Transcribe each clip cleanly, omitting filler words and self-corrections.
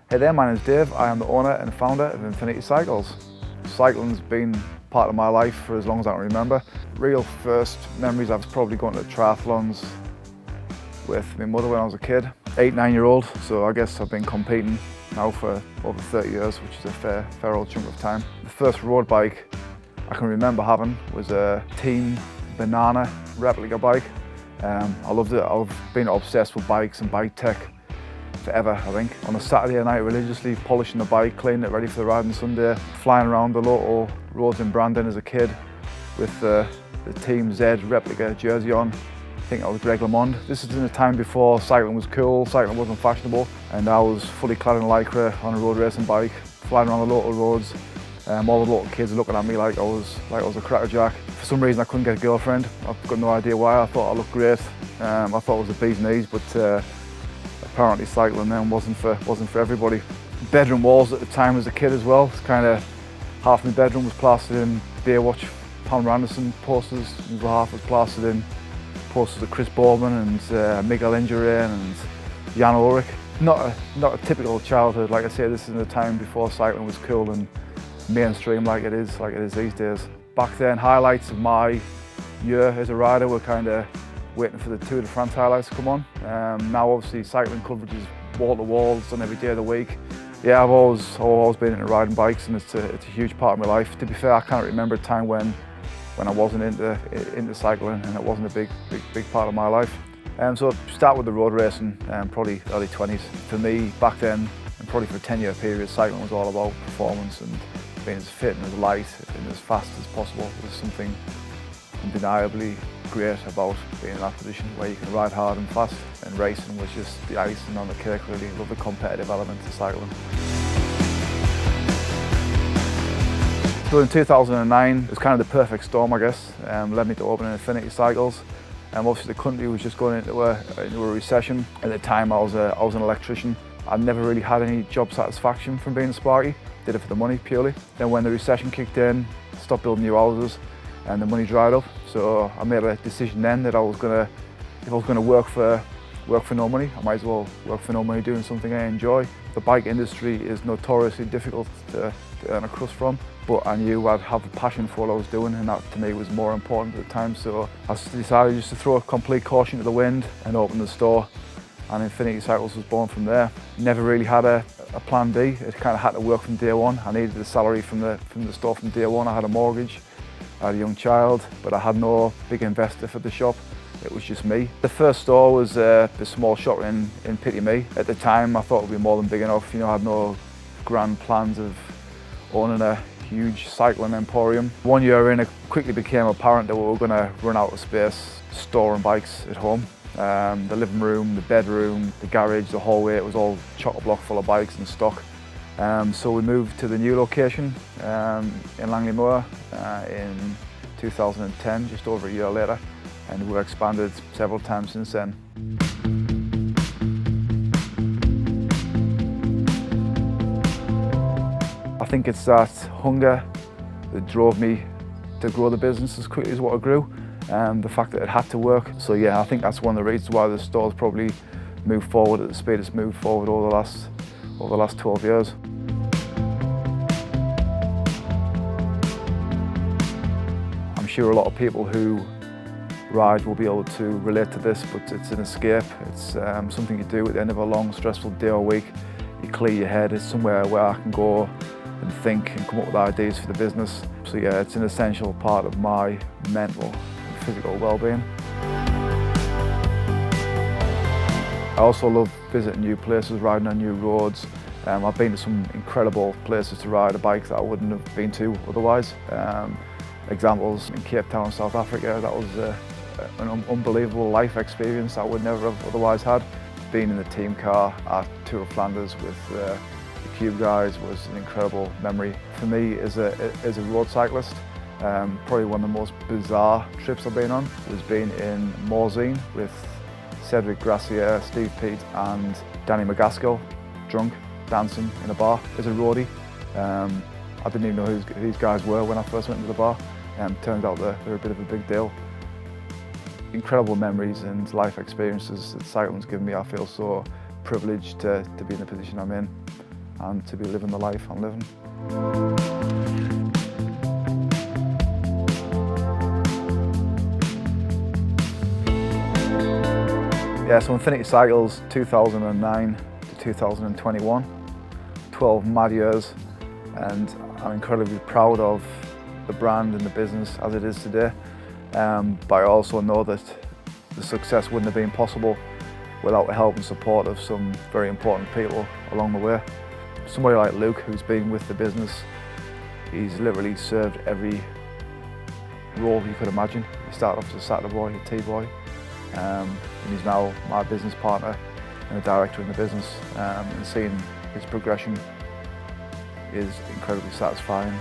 Hey there, my name's Dave. I am the owner and founder of Infinity Cycles. Cycling's been part of my life for as long as I can remember. Real first memories, I was probably going to triathlons with my mother when I was a kid. 8, 9-year-old, so I guess I've been competing now for over 30 years, which is a fair old chunk of time. The first road bike I can remember having was a Team Banana replica bike. I loved it. I've been obsessed with bikes and bike tech forever, I think. On a Saturday night, religiously polishing the bike, cleaning it ready for the ride on Sunday, flying around the local roads in Brandon as a kid with the Team Z replica jersey on. I think I was Greg LeMond. This is in a time before cycling was cool, cycling wasn't fashionable, and I was fully clad in Lycra on a road racing bike, flying around the local roads. All the local kids looking at me like I was a crackerjack. For some reason I couldn't get a girlfriend. I've got no idea why. I thought I looked great. I thought it was the bee's knees, but apparently cycling then wasn't for everybody. Bedroom walls at the time as a kid as well. It's kind of half my bedroom was plastered in Baywatch, Pamela Anderson posters. The other half was plastered in posters of Chris Bowman and Miguel Indurain and Jan Ullrich. Not a typical childhood. Like I say, this is in a time before cycling was cool and mainstream like it is these days. Back then, highlights of my year as a rider were kind of waiting for the Tour de France highlights to come on. Now obviously cycling coverage is wall to wall, it's done every day of the week. Yeah, I've always been into riding bikes, and it's a huge part of my life. To be fair, I can't remember a time when I wasn't into cycling and it wasn't a big part of my life. So start with the road racing, probably early 20s. For me, back then, and probably for a 10-year period, cycling was all about performance and being as fit and as light and as fast as possible. There's something undeniably great about being in that position where you can ride hard and fast, and racing was just the icing on the cake really. I love the competitive element of cycling. So in 2009, it was kind of the perfect storm, I guess, led me to open Infinity Cycles. Obviously the country was just going into a recession. At the time I was an electrician. I never really had any job satisfaction from being a Sparky. Did it for the money purely. Then when the recession kicked in, stopped building new houses and the money dried up. So I made a decision then that if I was gonna work for no money, I might as well work for no money doing something I enjoy. The bike industry is notoriously difficult to earn a crust from, but I knew I'd have a passion for what I was doing, and that to me was more important at the time. So I decided just to throw a complete caution to the wind and open the store. And Infinity Cycles was born from there. Never really had a plan B. It kind of had to work from day one. I needed the salary from the store from day one. I had a mortgage, I had a young child, but I had no big investor for the shop. It was just me. The first store was a small shop in Pitty-Mee. At the time, I thought it would be more than big enough. You know, I had no grand plans of owning a huge cycling emporium. 1 year in, it quickly became apparent that we were going to run out of space storing bikes at home. The living room, the bedroom, the garage, the hallway, it was all chock-a-block full of bikes and stock. So we moved to the new location in Langley Moor in 2010, just over a year later, and we've expanded several times since then. I think it's that hunger that drove me to grow the business as quickly as what it grew. The fact that it had to work. So yeah, I think that's one of the reasons why the store's probably moved forward at the speed it's moved forward over the last 12 years. I'm sure a lot of people who ride will be able to relate to this, but it's an escape. It's something you do at the end of a long, stressful day or week. You clear your head. It's somewhere where I can go and think and come up with ideas for the business. So yeah, it's an essential part of my mental physical well-being. I also love visiting new places, riding on new roads. I've been to some incredible places to ride a bike that I wouldn't have been to otherwise. Examples in Cape Town, South Africa, that was an unbelievable life experience I would never have otherwise had. Being in the team car at Tour of Flanders with the Cube guys was an incredible memory. For me as a road cyclist, probably one of the most bizarre trips I've been on was being in Morzine with Cedric Gracier, Steve Peat and Danny McGaskill, drunk, dancing in a bar as a roadie. I didn't even know who these guys were when I first went to the bar. Turned out they're a bit of a big deal. Incredible memories and life experiences that cycling's given me. I feel so privileged to be in the position I'm in. and to be living the life I'm living. Yeah, so Infinity Cycles 2009 to 2021, 12 mad years, and I'm incredibly proud of the brand and the business as it is today. But I also know that the success wouldn't have been possible without the help and support of some very important people along the way. Somebody like Luke, who's been with the business, he's literally served every role you could imagine. He started off as a Saturday boy, a tea boy, and he's now my business partner and a director in the business. And seeing his progression is incredibly satisfying.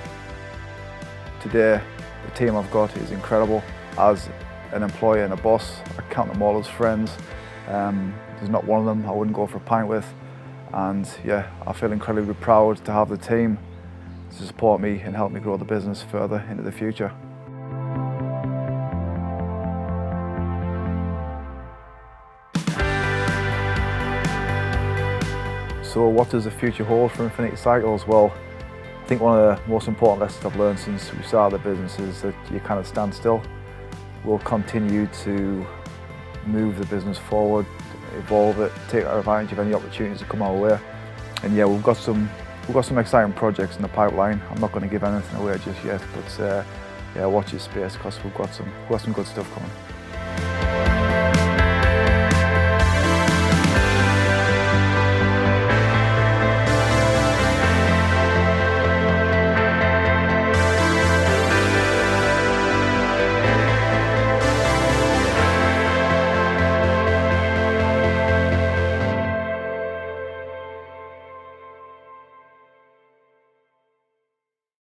Today, the team I've got is incredible. As an employee and a boss, I count them all as friends. There's not one of them I wouldn't go for a pint with. And yeah, I feel incredibly proud to have the team to support me and help me grow the business further into the future. So what does the future hold for Infinity Cycles? Well, I think one of the most important lessons I've learned since we started the business is that you kind of stand still. We'll continue to move the business forward, evolve it, take advantage of any opportunities that come our way. And yeah, we've got some exciting projects in the pipeline. I'm not going to give anything away just yet, but yeah, watch this space because we've got some good stuff coming.